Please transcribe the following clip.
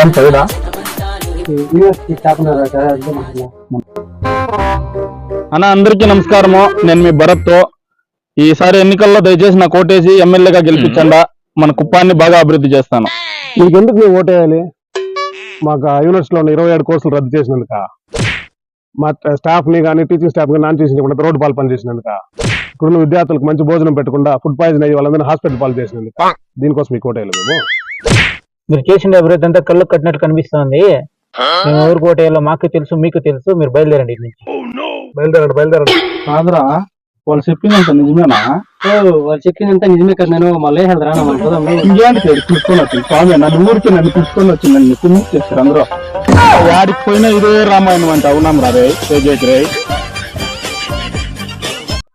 ఏం చదువుదా అన్న అందరికీ నమస్కారము. నేను మీ భరత్. ఈసారి ఎన్నికల్లో దయచేసి నా కోటేసి ఎమ్మెల్యేగా గెలిపించండా. మన కుప్పాన్ని బాగా అభివృద్ధి చేస్తాను. నీకెందుకు మేము ఓటేయాలి? మాకు యూనివర్సిటీలో ఉన్న 27 కోర్సులు రద్దు చేసినందుక, మా స్టాఫ్ ని కానీ టీచింగ్ స్టాఫ్ కానీ నాన్ టీచింగ్ కూడా రోడ్డు పాలు పని చేసినందుక, ఇక్కడున్న విద్యార్థులకు మంచి భోజనం పెట్టకుండా ఫుడ్ పాయిజన్ అయ్యి వాళ్ళందరినీ హాస్పిటల్ పాలు చేసినందుక, దీనికోసం మీకు ఓటేయాలి మేము. మీరు చేసిన అభివృద్ధి అంతా కళ్ళు కట్టినట్టు కనిపిస్తుంది. మేము ఎవరు కోటేయాలో మాకు తెలుసు, మీకు తెలుసు. మీరు బయలుదేరండి ఇక్కడి నుంచి. బయలుదేరండి. కాదురా, వాళ్ళు చెప్పిందంత నిజమేనా? వాళ్ళు చెప్పిందంతా నిజమే కదా. నేను మళ్ళీ వెళ్తారా? ఇంకేంటి పిలుచుకొని వచ్చింది స్వామి, నన్ను ఊరికి నన్ను పిలుచుకొని వచ్చి నన్ను చేస్తారు అందరూ. వాడికి పోయినా ఇదే రామాయణం అంటే అవునాం రా రే.